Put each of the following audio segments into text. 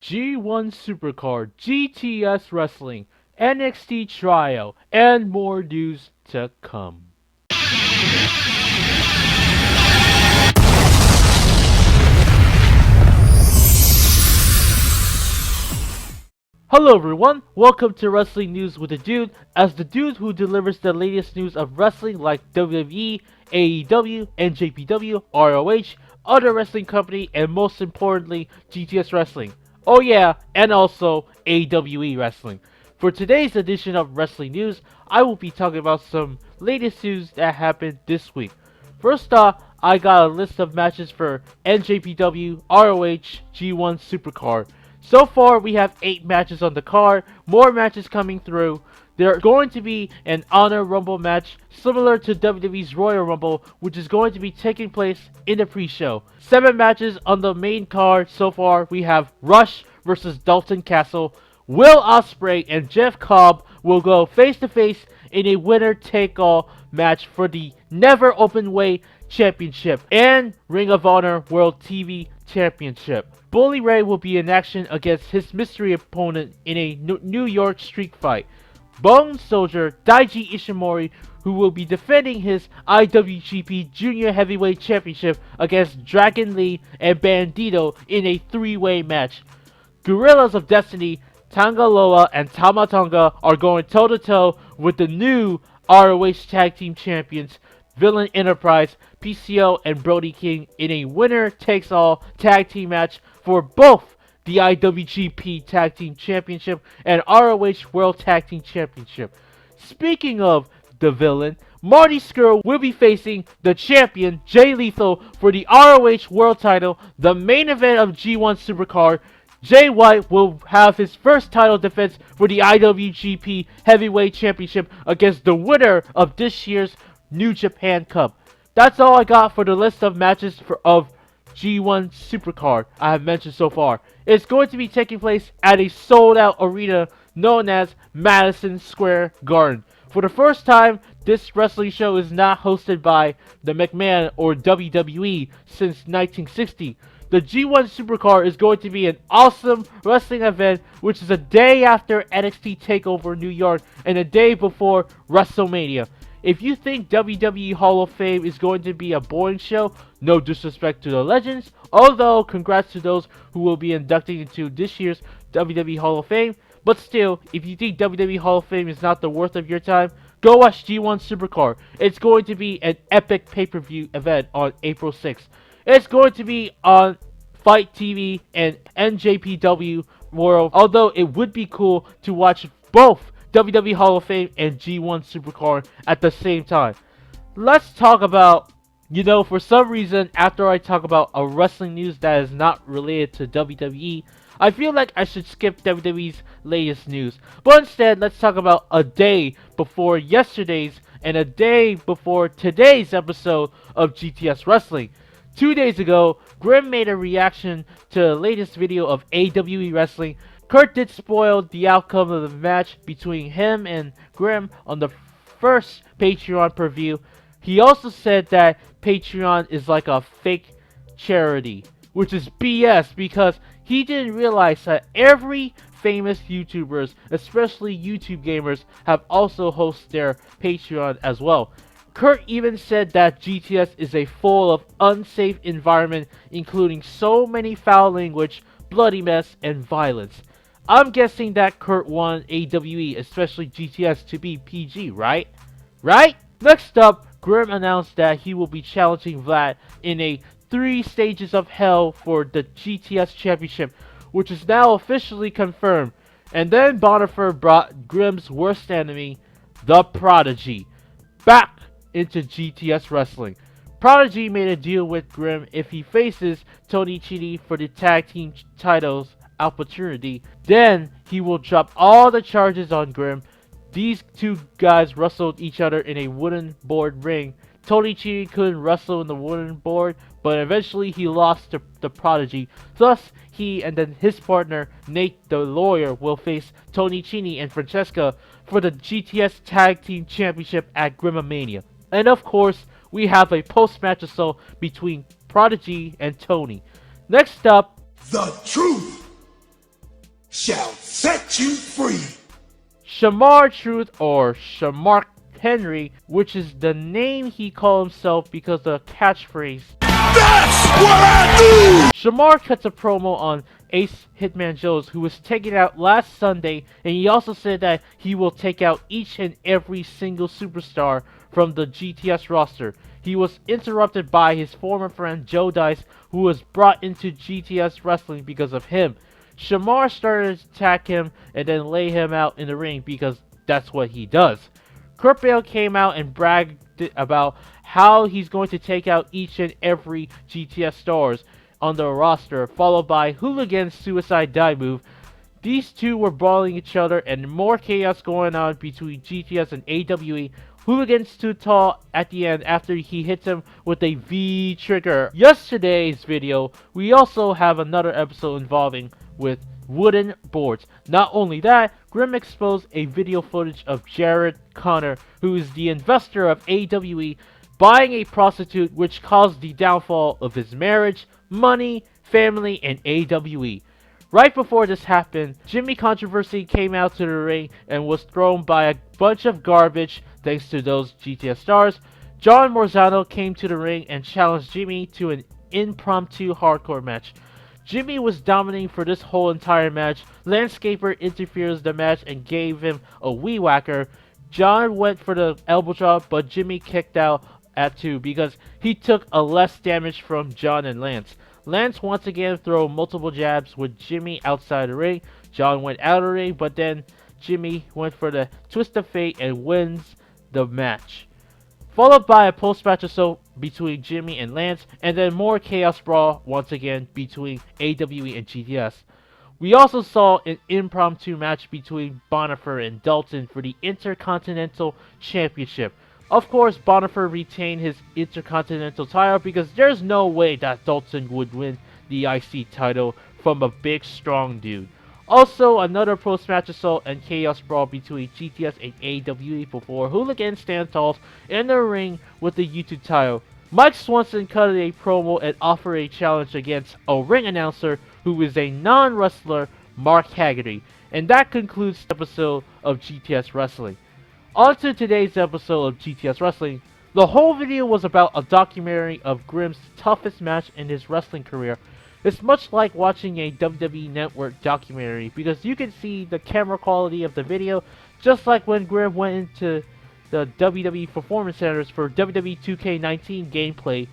G1 SuperCard, GTS Wrestling, NXT Tryout, and more news to come. Hello everyone, welcome to Wrestling News with the Dude, as the dude who delivers the latest news of wrestling like WWE, AEW, NJPW, ROH, other wrestling company, and most importantly, GTS Wrestling. Oh yeah, and also AWE Wrestling. For today's edition of Wrestling News, I will be talking about some latest news that happened this week. First off, I got a list of matches for NJPW, ROH, G1 SuperCard. So far, we have 8 matches on the card, more matches coming through. There's going to be an Honor Rumble match similar to WWE's Royal Rumble, which is going to be taking place in the pre-show. 7 matches on the main card so far. We have Rush versus Dalton Castle. Will Ospreay and Jeff Cobb will go face-to-face in a winner-take-all match for the Never Open Weight Championship and Ring of Honor World TV Championship. Bully Ray will be in action against his mystery opponent in a New York street fight. Bone Soldier Daiji Ishimori, who will be defending his IWGP Junior Heavyweight Championship against Dragon Lee and Bandito in a 3-way match. Guerrillas of Destiny, Tangaloa and Tama Tonga are going toe-to-toe with the new ROH Tag Team Champions, Villain Enterprise, PCO, and Brody King in a winner-takes-all tag team match for both the IWGP Tag Team Championship and ROH World Tag Team Championship. Speaking of the villain, Marty Scurll will be facing the champion, Jay Lethal, for the ROH World title, the main event of G1 SuperCard. Jay White will have his first title defense for the IWGP Heavyweight Championship against the winner of this year's New Japan Cup. That's all I got for the list of matches of G1 SuperCard I have mentioned so far. It's going to be taking place at a sold-out arena known as Madison Square Garden. For the first time, this wrestling show is not hosted by the McMahon or WWE since 1960. The G1 SuperCard is going to be an awesome wrestling event, which is a day after NXT TakeOver New York and a day before WrestleMania. If you think WWE Hall of Fame is going to be a boring show, no disrespect to the legends, although congrats to those who will be inducted into this year's WWE Hall of Fame, but still, if you think WWE Hall of Fame is not the worth of your time, go watch G1 SuperCard. It's going to be an epic pay-per-view event on April 6th. It's going to be on Fight TV and NJPW World, although it would be cool to watch both WWE Hall of Fame and G1 SuperCard at the same time. Let's talk about, for some reason, after I talk about a wrestling news that is not related to WWE, I feel like I should skip WWE's latest news. But instead, let's talk about a day before yesterday's and a day before today's episode of GTS Wrestling. 2 days ago, Grim made a reaction to the latest video of AWE Wrestling. Kurt did spoil the outcome of the match between him and Grim on the first Patreon preview. He also said that Patreon is like a fake charity, which is BS because he didn't realize that every famous YouTubers, especially YouTube gamers, have also hosted their Patreon as well. Kurt even said that GTS is a full of unsafe environment, including so many foul language, bloody mess, and violence. I'm guessing that Kurt wanted AWE, especially GTS, to be PG, right? Right? Next up, Grim announced that he will be challenging Vlad in a 3 stages of hell for the GTS Championship, which is now officially confirmed. And then Bonifer brought Grim's worst enemy, the Prodigy, back into GTS Wrestling. Prodigy made a deal with Grim if he faces Tony Chini for the tag team titles opportunity, then he will drop all the charges on Grim. These two guys wrestled each other in a wooden board ring. Tony Chini couldn't wrestle in the wooden board, but eventually he lost to the Prodigy. Thus, he and then his partner, Nate the Lawyer, will face Tony Chini and Francesca for the GTS Tag Team Championship at Grimamania. And of course, we have a post-match assault between Prodigy and Tony. Next up, The truth shall set you free. Shemar Truth, or Shemar Henry, which is the name he called himself because of the catchphrase. That's what I do! Shemar cuts a promo on Ace Hitman Jones, who was taken out last Sunday, and he also said that he will take out each and every single superstar from the GTS roster. He was interrupted by his former friend Joe Dice, who was brought into GTS Wrestling because of him. Shemar started to attack him and then lay him out in the ring because that's what he does. Kurt Bale came out and bragged about how he's going to take out each and every GTS stars on the roster, followed by Hooligan's suicide dive move. These two were brawling each other and more chaos going on between GTS and AWE. Hooligan's too tall at the end after he hits him with a V trigger. Yesterday's video, we also have another episode involving with wooden boards. Not only that, Grim exposed a video footage of Jared Connor, who is the investor of AWE, buying a prostitute, which caused the downfall of his marriage, money, family, and AWE. Right before this happened, Jimmy Controversy came out to the ring and was thrown by a bunch of garbage thanks to those GTS stars. John Morzano came to the ring and challenged Jimmy to an impromptu hardcore match. Jimmy was dominating for this whole entire match. Landscaper interferes the match and gave him a wee whacker. John went for the elbow drop, but Jimmy kicked out at 2 because he took a less damage from John and Lance. Lance once again threw multiple jabs with Jimmy outside the ring. John went out of the ring, but then Jimmy went for the twist of fate and wins the match. Followed by a post-match assault between Jimmy and Lance, and then more Chaos Brawl once again between AWE and GTS. We also saw an impromptu match between Bonifer and Dalton for the Intercontinental Championship. Of course, Bonifer retained his Intercontinental title because there's no way that Dalton would win the IC title from a big, strong dude. Also, another post-match assault and Chaos Brawl between GTS and AWE before Hooligan stand tall in the ring with the YouTube title. Mike Swanson cut a promo and offered a challenge against a ring announcer who is a non-wrestler, Mark Haggerty. And that concludes the episode of GTS Wrestling. On to today's episode of GTS Wrestling. The whole video was about a documentary of Grim's toughest match in his wrestling career. It's much like watching a WWE Network documentary because you can see the camera quality of the video just like when Grim went into the WWE Performance Centers for WWE 2K19 gameplay.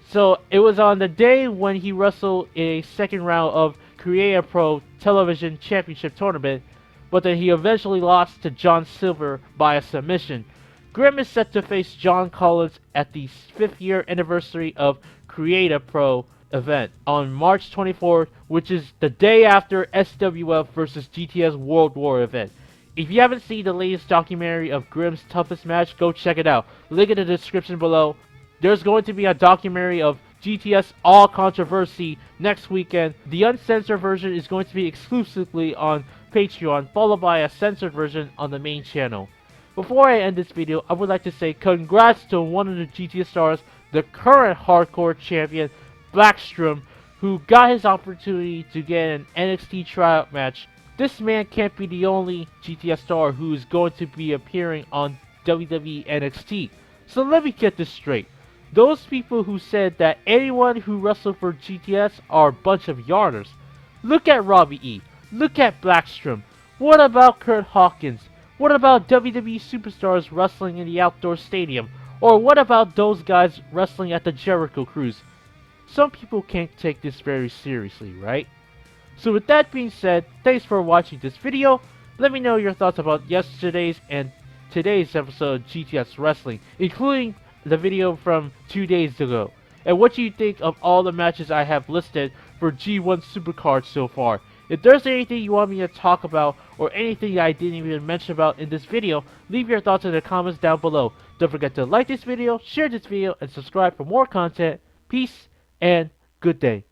So it was on the day when he wrestled in a second round of Creator Pro Television Championship Tournament, but then he eventually lost to John Silver by a submission. Grim is set to face John Collins at the 5th year anniversary of Creator Pro event on March 24th, which is the day after SWF vs GTS World War event. If you haven't seen the latest documentary of Grim's toughest match, go check it out. Link in the description below. There's going to be a documentary of GTS All Controversy next weekend. The uncensored version is going to be exclusively on Patreon, followed by a censored version on the main channel. Before I end this video, I would like to say congrats to one of the GTS stars, the current hardcore champion, Blaxstrom, who got his opportunity to get an NXT Tryout match. This man can't be the only GTS star who is going to be appearing on WWE NXT. So let me get this straight. Those people who said that anyone who wrestled for GTS are a bunch of yarners. Look at Robbie E. Look at Blaxstrom. What about Kurt Hawkins? What about WWE superstars wrestling in the outdoor stadium? Or what about those guys wrestling at the Jericho Cruise? Some people can't take this very seriously, right? So with that being said, thanks for watching this video. Let me know your thoughts about yesterday's and today's episode of GTS Wrestling, including the video from 2 days ago. And what you think of all the matches I have listed for G1 SuperCard so far. If there's anything you want me to talk about or anything I didn't even mention about in this video, leave your thoughts in the comments down below. Don't forget to like this video, share this video, and subscribe for more content. Peace and good day.